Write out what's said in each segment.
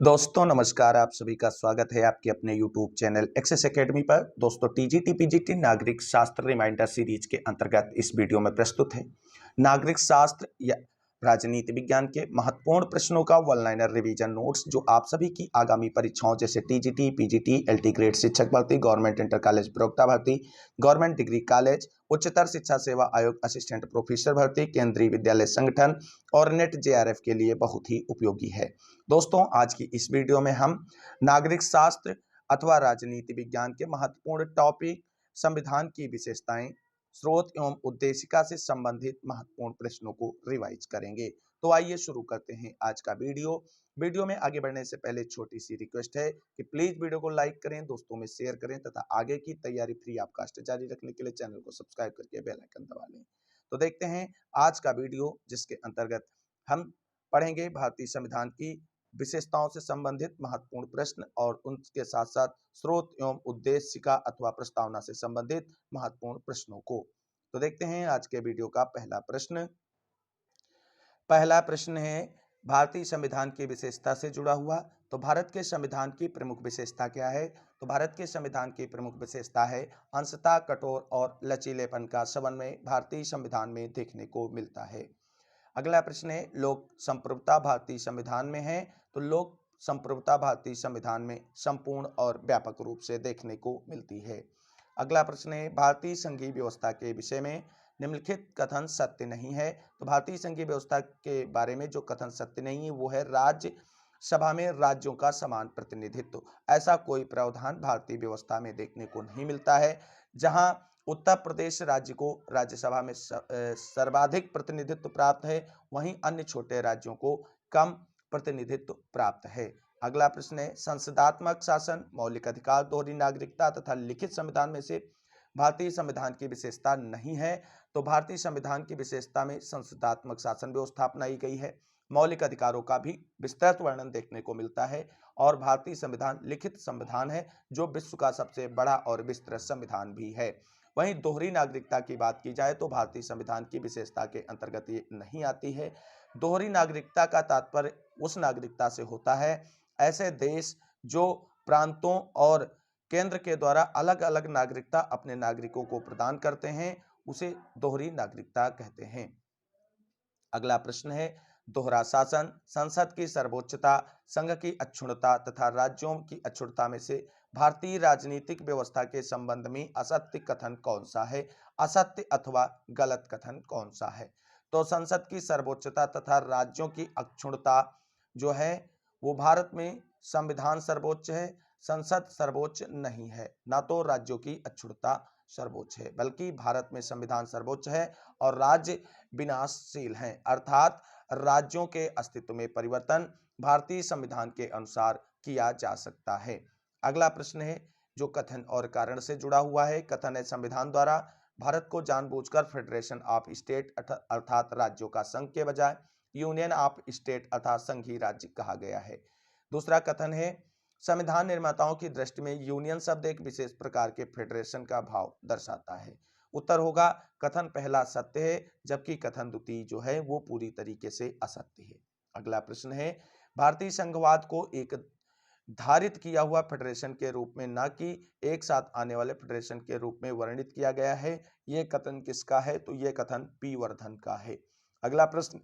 दोस्तों नमस्कार। आप सभी का स्वागत है आपके अपने YouTube चैनल एक्सेस एकेडमी पर। दोस्तों टीजीटी पीजीटी नागरिक शास्त्र रिमाइंडर सीरीज के अंतर्गत इस वीडियो में प्रस्तुत है नागरिक शास्त्र या राजनीति विज्ञान के महत्वपूर्ण प्रश्नों का वन लाइनर रिवीजन नोट्स, जो आप सभी की आगामी परीक्षाओं जैसे टीजीटी पीजीटी एलटी ग्रेड शिक्षक भर्ती, गवर्नमेंट इंटर कॉलेज प्रवक्ता भर्ती, गवर्नमेंट डिग्री कॉलेज, उच्चतर शिक्षा सेवा आयोग असिस्टेंट प्रोफेसर भर्ती, केंद्रीय विद्यालय संगठन और नेट जेआरएफ के लिए बहुत ही उपयोगी है। दोस्तों आज की इस वीडियो में हम नागरिक शास्त्र अथवा राजनीति विज्ञान के महत्वपूर्ण टॉपिक संविधान की विशेषताएं, स्रोत एवं उद्देशिका से संबंधित महत्वपूर्ण प्रश्नों को रिवाइज करेंगे। तो आइए शुरू करते हैं आज का वीडियो में आगे बढ़ने से पहले छोटी सी रिक्वेस्ट है कि प्लीज वीडियो को लाइक करें, दोस्तों में शेयर करें तथा आगे की तैयारी फ्री आपकास्ट जारी रखने के लिए चैनल को सब्सक्राइब करके बेल आइकन दबा लें। तो देखते हैं आज का वीडियो, जिसके अंतर्गत हम पढ़ेंगे भारतीय संविधान की विशेषताओं से संबंधित महत्वपूर्ण प्रश्न और उनके साथ साथ स्रोत एवं उद्देशिका अथवा प्रस्तावना से संबंधित महत्वपूर्ण प्रश्नों को। तो देखते हैं आज के वीडियो का पहला प्रश्न है भारतीय संविधान की विशेषता से जुड़ा हुआ। तो भारत के संविधान की प्रमुख विशेषता क्या है? तो भारत के संविधान की प्रमुख विशेषता है अंशतः कठोर और लचीलेपन का समन्वय भारतीय संविधान में देखने को मिलता है। अगला प्रश्न है लोक संप्रभुता भारतीय संविधान में है। तो लोक संप्रभुता भारतीय संविधान में संपूर्ण और व्यापक रूप से देखने को मिलती है। अगला प्रश्न है भारतीय संघीय व्यवस्था के विषय में निम्नलिखित कथन सत्य नहीं है। तो भारतीय संघीय व्यवस्था के बारे में जो कथन सत्य नहीं है वो है राज्य सभा में राज्यों का समान प्रतिनिधित्व। ऐसा कोई प्रावधान भारतीय व्यवस्था में देखने को नहीं मिलता है। जहां उत्तर प्रदेश राज्य को राज्यसभा में सर्वाधिक प्रतिनिधित्व प्राप्त है, वहीं अन्य छोटे राज्यों को कम प्रतिनिधित्व प्राप्त है। अगला प्रश्न है संसदात्मक शासन, मौलिक अधिकार, दोहरी नागरिकता तथा लिखित संविधान में से भारतीय संविधान की विशेषता नहीं है। तो भारतीय संविधान की विशेषता में संसदात्मक शासन व्यवस्था अपनाई गई है, मौलिक अधिकारों का भी विस्तृत वर्णन देखने को मिलता है और भारतीय संविधान लिखित संविधान है जो विश्व का सबसे बड़ा और विस्तृत संविधान भी है। वहीं दोहरी नागरिकता की बात की जाए तो भारतीय संविधान की विशेषता के अंतर्गत ये नहीं आती है। दोहरी नागरिकता का तात्पर्य उस नागरिकता से होता है ऐसे देश जो प्रांतों और केंद्र के द्वारा अलग अलग नागरिकता अपने नागरिकों को प्रदान करते हैं, उसे दोहरी नागरिकता कहते हैं। अगला प्रश्न है दोहरा शासन, संसद की सर्वोच्चता, संघ की अक्षुण्णता तथा राज्यों की अक्षुण्णता में से भारतीय राजनीतिक व्यवस्था के संबंध में असत्य कथन कौन सा है? असत्य अथवा गलत कथन कौन सा है? तो संसद की सर्वोच्चता तथा राज्यों की अक्षुण्णता जो है वो भारत में संविधान सर्वोच्च है, संसद सर्वोच्च नहीं है। ना तो राज्यों की अक्षुण्णता सर्वोच्च है, बल्कि भारत में संविधान सर्वोच्च है और राज्य विनाशशील हैं, अर्थात राज्यों के अस्तित्व में परिवर्तन भारतीय संविधान के अनुसार किया जा सकता है। अगला प्रश्न है जो कथन और कारण से जुड़ा हुआ है। कथन है संविधान द्वारा भारत को जानबूझकर फेडरेशन ऑफ स्टेट अर्थात राज्यों का संघ के बजाय यूनियन ऑफ स्टेट अर्थात संघीय राज्य कहा गया है। दूसरा कथन है संविधान निर्माताओं की दृष्टि में यूनियन शब्द एक विशेष प्रकार के फेडरेशन का भाव दर्शाता है। उत्तर होगा कथन पहला सत्य है, जबकि कथन द्वितीय जो है वो पूरी तरीके से असत्य है। अगला प्रश्न है भारतीय संघवाद को एक धारित किया हुआ फेडरेशन के रूप में न कि एक साथ आने वाले फेडरेशन के रूप में वर्णित किया गया है। यह कथन किसका है? तो यह कथन पी वर्धन का है। अगला प्रश्न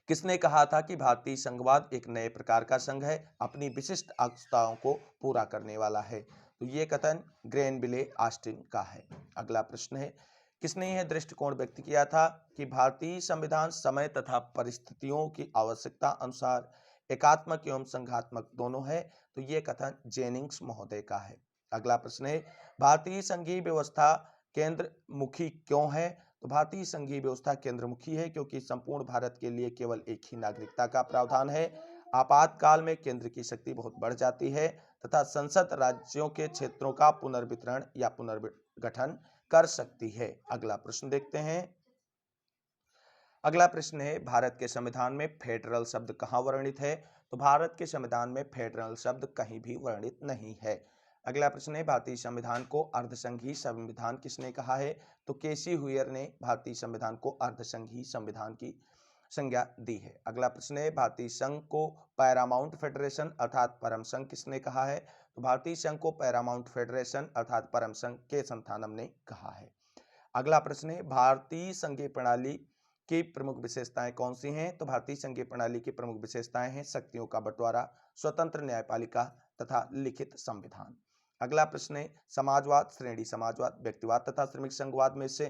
किसने कहा था कि भारतीय संघवाद एक नए प्रकार का संघ है, अपनी विशिष्ट आवश्यकताओं को पूरा करने वाला है? तो ये कथन ग्रेनविले ऑस्टिन का है। अगला प्रश्न है किसने यह दृष्टिकोण व्यक्त किया था कि भारतीय संविधान समय तथा परिस्थितियों की आवश्यकता अनुसार एकात्मक एवं संघात्मक दोनों है? तो ये कथन जेनिंग्स महोदय का है। अगला प्रश्न है भारतीय संघीय व्यवस्था केंद्र मुखी क्यों है? तो भारतीय संघीय व्यवस्था केंद्रमुखी है क्योंकि संपूर्ण भारत के लिए केवल एक ही नागरिकता का प्रावधान है। आपातकाल में केंद्र की शक्ति बहुत बढ़ जाती है तथा संसद राज्यों के क्षेत्रों का पुनर्वितरण या पुनर्गठन कर सकती है। अगला प्रश्न देखते हैं। अगला प्रश्न है भारत के संविधान में फेडरल शब्द कहाँ वर्णित है? तो भारत के संविधान में फेडरल शब्द कहीं भी वर्णित नहीं है। अगला प्रश्न है भारतीय संविधान को अर्धसंघीय संविधान किसने कहा है? तो केसी हुयर ने भारतीय संविधान को अर्धसंघीय संविधान की संज्ञा दी है। अगला प्रश्न है, भारतीय संघ को पैरामाउंट फेडरेशन अर्थात परम संघ किसने कहा है? तो भारतीय संघ को पैरामाउंट फेडरेशन अर्थात परम संघ के संथानम ने कहा है। अगला प्रश्न है, भारतीय संघीय प्रणाली की प्रमुख विशेषताएं कौन सी हैं? तो भारतीय संघीय प्रणाली की प्रमुख विशेषताएं हैं शक्तियों का बंटवारा, स्वतंत्र न्यायपालिका तथा लिखित संविधान। अगला प्रश्न है, समाजवाद, श्रेणी समाजवाद, व्यक्तिवाद तथा श्रमिक संघवाद में से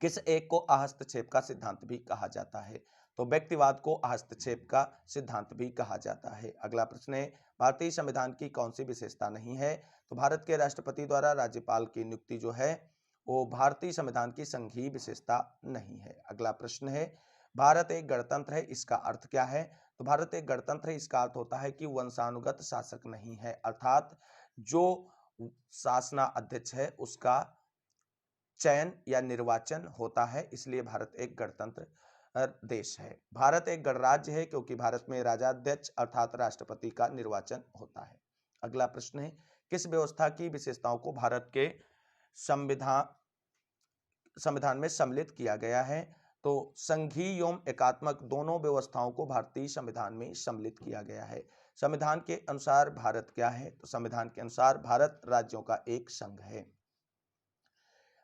किस एक को अहस्तक्षेप का सिद्धांत भी कहा जाता है? तो व्यक्तिवाद को अहस्तक्षेप का सिद्धांत भी कहा जाता है। अगला प्रश्न है, भारतीय संविधान की कौन सी विशेषता नहीं है? तो भारत के राष्ट्रपति द्वारा राज्यपाल की नियुक्ति जो है वो भारतीय संविधान की संघीय विशेषता नहीं है। अगला प्रश्न है, भारत एक गणतंत्र है, इसका अर्थ क्या है? तो भारत एक गणतंत्र है, इसका अर्थ होता है कि वंशानुगत शासक नहीं है, अर्थात जो शासना अध्यक्ष है उसका चयन या निर्वाचन होता है, इसलिए भारत एक गणतंत्र देश है। भारत एक गणराज्य है क्योंकि भारत में राजाध्यक्ष अर्थात राष्ट्रपति का निर्वाचन होता है। अगला प्रश्न है, किस व्यवस्था की विशेषताओं को भारत के संविधान में सम्मिलित किया गया है? तो संघीय एवं एकात्मक दोनों व्यवस्थाओं को भारतीय संविधान में सम्मिलित किया गया है। संविधान के अनुसार भारत क्या है? तो संविधान के अनुसार भारत राज्यों का एक संघ है।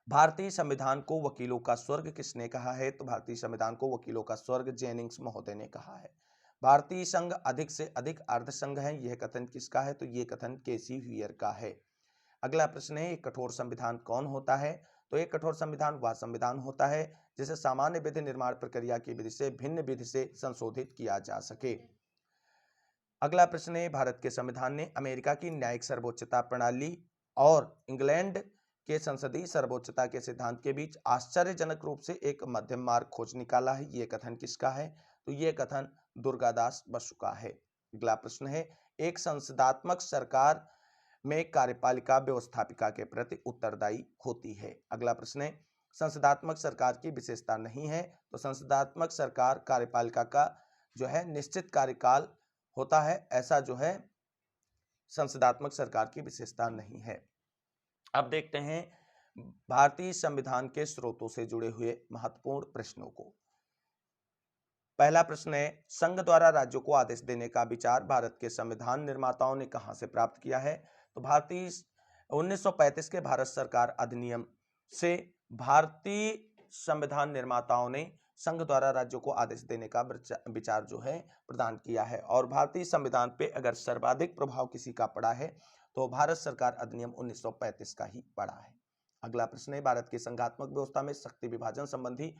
भारतीय संविधान को वकीलों का स्वर्ग किसने कहा है? तो भारतीय संविधान को वकीलों का स्वर्ग जेनिंग्स महोदय ने कहा है। भारतीय संघ अधिक से अधिक अर्ध संघ है, यह कथन किसका है? तो यह कथन केसी व्हीयर का है। अगला प्रश्न है, एक कठोर संविधान कौन होता है? तो एक कठोर संविधान वह संविधान होता है जिसे सामान्य विधि निर्माण प्रक्रिया की विधि से भिन्न विधि से संशोधित किया जा सके। अगला प्रश्न है, भारत के संविधान ने अमेरिका की न्यायिक सर्वोच्चता प्रणाली और इंग्लैंड के संसदीय सर्वोच्चता के सिद्धांत के बीच आश्चर्यजनक रूप से एक मध्यम मार्ग खोज निकाला है, यह कथन किसका है? तो यह कथन दुर्गादास बसु का है। अगला प्रश्न है, एक संसदात्मक सरकार में कार्यपालिका व्यवस्थापिका के प्रति उत्तरदायी होती है। अगला प्रश्न है, संसदात्मक सरकार की विशेषता नहीं है। तो संसदात्मक सरकार कार्यपालिका का जो है निश्चित कार्यकाल होता है, ऐसा जो है संसदात्मक सरकार की विशेषता नहीं है। अब देखते हैं भारतीय संविधान के स्रोतों से जुड़े हुए महत्वपूर्ण प्रश्नों को। पहला प्रश्न है, संघ द्वारा राज्यों को आदेश देने का विचार भारत के संविधान निर्माताओं ने कहां से प्राप्त किया है? तो भारतीय 1935 के भारत सरकार अधिनियम से भारतीय संविधान निर्माताओं ने संघ द्वारा राज्यों को आदेश देने का विचार जो है प्रदान किया है। और भारतीय संविधान पे अगर सर्वाधिक प्रभाव किसी का पड़ा है तो भारत सरकार अधिनियम 1935 का ही पड़ा है। अगला प्रश्न है, भारत की संघात्मक व्यवस्था में शक्ति विभाजन संबंधी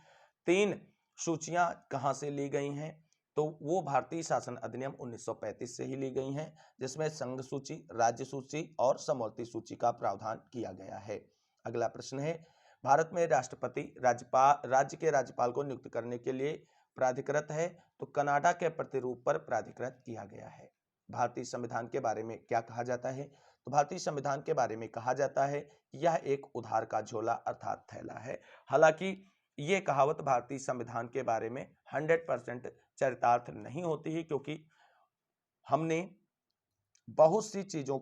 3 सूचियां कहां से ली गई हैं? तो वो भारतीय शासन अधिनियम 1935 से ही ली गई हैं, जिसमें संघ सूची, राज्य सूची और समवर्ती सूची का प्रावधान किया गया है। अगला प्रश्न है, भारत में राष्ट्रपति राज्य के राज्यपाल को नियुक्त करने के लिए प्राधिकृत है, तो कनाडा के प्रतिरूप पर प्राधिकृत किया गया है। भारतीय संविधान के बारे में क्या कहा जाता है? तो भारतीय संविधान के बारे में कहा जाता है कि यह एक उधार का झोला अर्थात थैला है। हालांकि ये कहावत भारतीय संविधान के बारे में 100% चरितार्थ नहीं होती है, क्योंकि हमने बहुत सी चीजों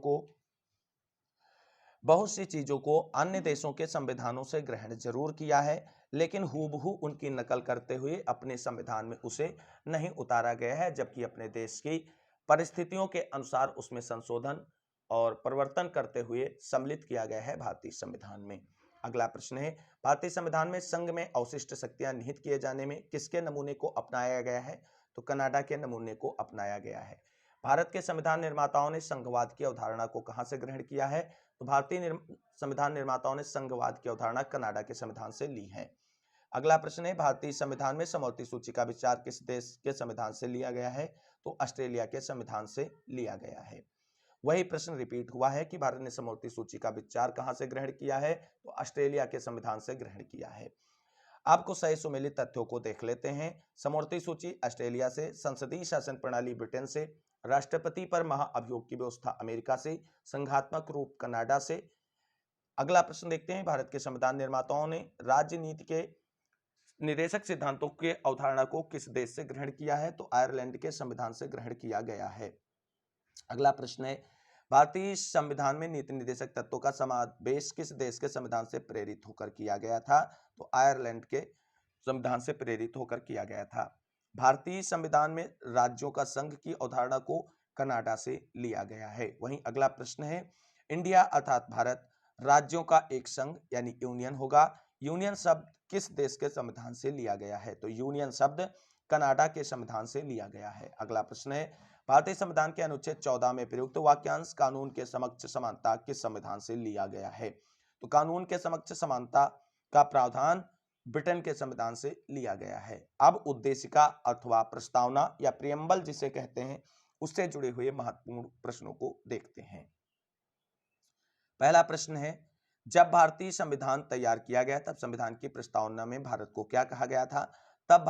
को अन्य देशों के संविधानों से ग्रहण जरूर किया है, लेकिन हूबहू उनकी नकल करते हुए अपने संविधान में उसे नहीं उतारा गया है, जबकि अपने देश की परिस्थितियों के अनुसार उसमें संशोधन और परिवर्तन करते हुए सम्मिलित किया गया है भारतीय संविधान में। अगला प्रश्न है, भारतीय संविधान में संघ में अवशिष्ट शक्तियां निहित किए जाने में किसके नमूने को अपनाया गया है? तो कनाडा के नमूने को अपनाया गया है। भारत के संविधान निर्माताओं ने संघवाद की अवधारणा को कहां से ग्रहण किया है? तो भारतीय संविधान निर्माताओं ने संघवाद की अवधारणा कनाडा के संविधान से ली है। अगला प्रश्न है, भारतीय संविधान में समवर्ती सूची का विचार किस देश के संविधान से लिया गया है? तो ऑस्ट्रेलिया के संविधान से लिया गया है। वही प्रश्न रिपीट हुआ है कि भारत ने समवर्ती सूची का विचार कहां से ग्रहण किया है? तो ऑस्ट्रेलिया के संविधान से ग्रहण किया है। आपको सही सुमेलित तथ्यों को देख लेते हैं। समवर्ती सूची ऑस्ट्रेलिया से, संसदीय शासन प्रणाली ब्रिटेन से, राष्ट्रपति पर महाअभियोग की व्यवस्था अमेरिका से, संघात्मक रूप कनाडा से। अगला प्रश्न देखते हैं, भारत के संविधान निर्माताओं ने राजनीति के निदेशक सिद्धांतों के अवधारणा को किस देश से ग्रहण किया है? तो आयरलैंड के संविधान से ग्रहण किया गया है। अगला प्रश्न है, भारतीय संविधान में नीति निर्देशक तत्वों का समावेश किस देश के संविधान से प्रेरित होकर किया गया था? तो आयरलैंड के संविधान से प्रेरित होकर किया गया था। भारतीय संविधान में राज्यों का संघ की अवधारणा को कनाडा से लिया गया है। वहीं अगला प्रश्न है, इंडिया अर्थात भारत राज्यों का एक संघ यानी यूनियन होगा। यूनियन शब्द किस देश के संविधान से लिया गया है? तो यूनियन शब्द कनाडा के संविधान से लिया गया है। अगला प्रश्न है, भारतीय संविधान के अनुच्छेद 14 में प्रयुक्त वाक्यांश कानून के समक्ष समानता किस संविधान से लिया गया है? तो कानून के समक्ष समानता का प्रावधान ब्रिटेन के संविधान से लिया गया है। अब उद्देशिका अथवा प्रस्तावना या प्रियम्बल जिसे कहते हैं, उससे जुड़े हुए महत्वपूर्ण प्रश्नों को देखते हैं। पहला प्रश्न है, जब भारतीय संविधान तैयार किया गया तब संविधान की प्रस्तावना में भारत को क्या कहा गया था? तब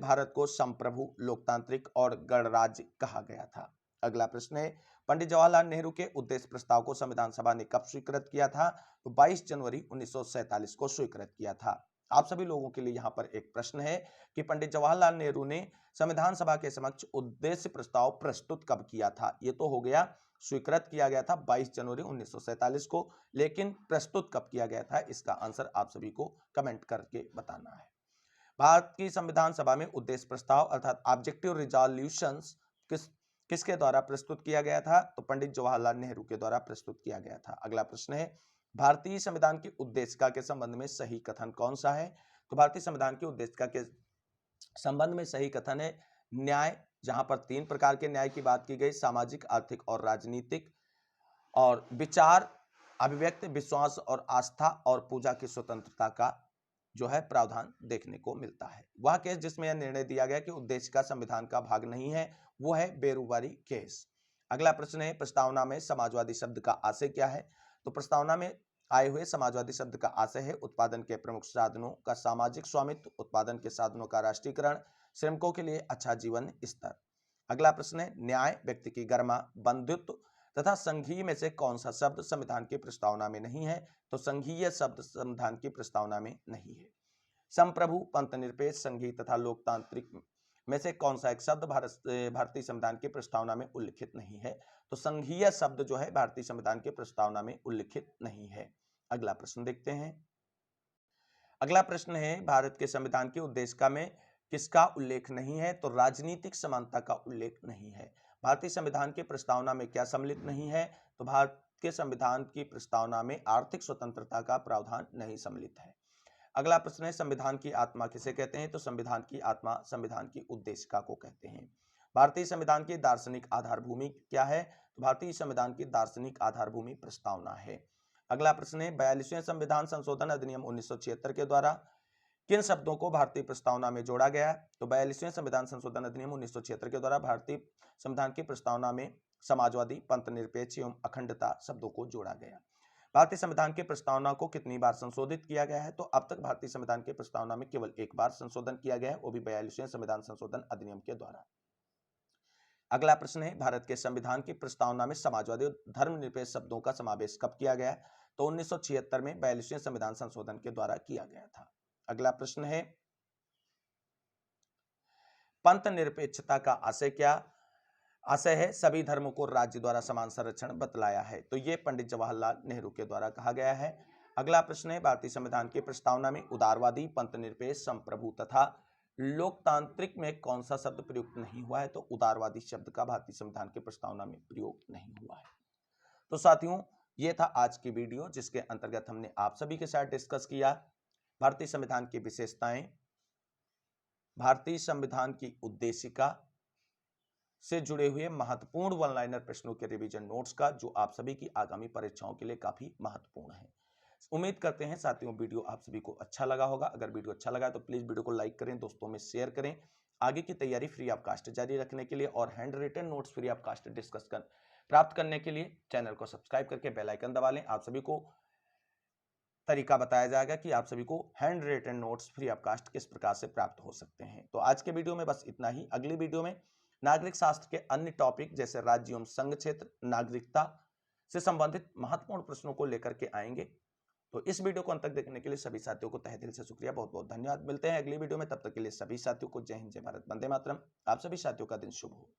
भारत को संप्रभु, लोकतांत्रिक और गणराज्य कहा गया था। अगला प्रश्न है, पंडित जवाहरलाल नेहरू के उद्देश्य प्रस्ताव को संविधान सभा ने कब स्वीकृत किया था? तो 22 जनवरी 1947 को स्वीकृत किया था। आप सभी लोगों के लिए यहाँ पर एक प्रश्न है कि पंडित जवाहरलाल नेहरू ने संविधान सभा के समक्ष उद्देश्य प्रस्ताव प्रस्तुत कब किया था? ये तो हो गया, स्वीकृत किया गया था 22 जनवरी 1947 को, लेकिन प्रस्तुत कब किया गया था? इसका आंसर आप सभी को कमेंट करके बताना है। भारत की संविधान सभा में उद्देश्य प्रस्ताव अर्थात ऑब्जेक्टिव रिजोल्यूशंस किसके द्वारा प्रस्तुत किया गया था? तो पंडित जवाहरलाल नेहरू के द्वारा प्रस्तुत किया गया था। अगला प्रश्न है, भारतीय संविधान की उद्देशिका के संबंध में सही कथन कौन सा है? तो भारतीय संविधान की उद्देशिका के संबंध में सही कथन है न्याय, जहां पर 3 प्रकार के न्याय की बात की गई, सामाजिक, आर्थिक और राजनीतिक, और विचार, अभिव्यक्ति, विश्वास और आस्था और पूजा की स्वतंत्रता का जो है प्रावधान देखने को मिलता है। वह केस जिसमें यह निर्णय दिया गया कि उद्देशिका संविधान का भाग नहीं है, वो है बेरुवारी केस। अगला प्रश्न है, प्रस्तावना में समाजवादी शब्द का आशय क्या है? तो प्रस्तावना में आए हुए समाजवादी शब्द का आशय है उत्पादन के प्रमुख साधनों का सामाजिक स्वामित्व, उत्पादन के साधनों का राष्ट्रीयकरण, श्रमिकों के लिए अच्छा जीवन स्तर। अगला प्रश्न है, न्याय, व्यक्ति की गरिमा, बंधुत्व तथा संघीय में से कौन सा शब्द संविधान की प्रस्तावना में नहीं है? तो संघीय शब्द संविधान की प्रस्तावना में नहीं है। संप्रभु, पंथ निरपेक्ष, संघीय तथा लोकतांत्रिक में से कौन सा एक शब्द भारतीय संविधान की प्रस्तावना में उल्लिखित नहीं है? तो संघीय शब्द जो है भारतीय संविधान की प्रस्तावना में उल्लिखित नहीं है। अगला प्रश्न देखते हैं। अगला प्रश्न है, भारत के संविधान की उद्देशिका में किसका उल्लेख नहीं है? तो राजनीतिक समानता का उल्लेख नहीं है। भारतीय संविधान की प्रस्तावना में क्या सम्मिलित नहीं है? तो भारत के संविधान की प्रस्तावना में आर्थिक स्वतंत्रता का प्रावधान नहीं सम्मिलित है। अगला प्रश्न है, संविधान की आत्मा किसे कहते हैं? तो संविधान की आत्मा संविधान की उद्देशिका को कहते हैं। भारतीय संविधान की दार्शनिक आधारभूमि क्या है? तो भारतीय संविधान की दार्शनिक आधारभूमि प्रस्तावना है। अगला प्रश्न है, 42वें संविधान संशोधन अधिनियम 1976 के द्वारा किन शब्दों को भारतीय प्रस्तावना में जोड़ा गया? तो 42वें संविधान संशोधन अधिनियम 1976 के द्वारा भारतीय संविधान की प्रस्तावना में समाजवादी, पंथ निरपेक्ष एवं अखंडता शब्दों को जोड़ा गया। भारतीय संविधान की प्रस्तावना को कितनी बार संशोधित किया गया है? तो अब तक भारतीय संविधान की प्रस्तावना में केवल एक बार संशोधन किया गया है, वो भी 42वें संविधान संशोधन अधिनियम के द्वारा। अगला प्रश्न है, भारत के संविधान की प्रस्तावना में समाजवादी और धर्मनिरपेक्ष शब्दों का समावेश कब किया गया? तो 1976 में 42वें संविधान संशोधन के द्वारा किया गया था। अगला प्रश्न है, पंथ निरपेक्षता का आशय क्या? आशय है सभी धर्मों को राज्य द्वारा समान संरक्षण बतलाया है। तो ये पंडित जवाहरलाल नेहरू के द्वारा कहा गया है। अगला प्रश्न है, भारतीय संविधान की प्रस्तावना में उदारवादी, पंथ निरपेक्ष, संप्रभु तथा लोकतांत्रिक में कौन सा शब्द प्रयुक्त नहीं हुआ है? तो उदारवादी शब्द का भारतीय संविधान की प्रस्तावना में प्रयोग नहीं हुआ है। तो साथियों, ये था आज की वीडियो जिसके अंतर्गत हमने आप सभी के साथ डिस्कस किया भारतीय संविधान की विशेषताएं, भारतीय संविधान की उद्देशिका से जुड़े हुए महत्वपूर्ण वन लाइनर प्रश्नों के रिवीजन नोट्स का, जो आप सभी की आगामी परीक्षाओं के लिए काफी महत्वपूर्ण है। उम्मीद करते हैं साथियों वीडियो आप सभी को अच्छा लगा होगा। अगर वीडियो अच्छा लगा तो प्लीज वीडियो को लाइक करें, दोस्तों में शेयर करें। आगे की तैयारी फ्री ऑफ कास्ट जारी रखने के लिए और handwritten notes free of cost प्राप्त करने के लिए चैनल को सब्सक्राइब करके बेल आइकन दबा लें। आप सभी को तरीका बताया जाएगा कि आप सभी को handwritten notes free of cost किस प्रकार से प्राप्त हो सकते हैं। तो आज के वीडियो में बस इतना ही। अगली वीडियो में नागरिक शास्त्र के अन्य टॉपिक जैसे राज्य एवं संघ क्षेत्र, नागरिकता से संबंधित महत्वपूर्ण प्रश्नों को लेकर के आएंगे। तो इस वीडियो को अंत तक देखने के लिए सभी साथियों को तहे दिल से शुक्रिया, बहुत बहुत धन्यवाद। मिलते हैं अगली वीडियो में, तब तक के लिए सभी साथियों को जय हिंद, जय भारत, वंदे मातरम। आप सभी साथियों का दिन शुभ हो।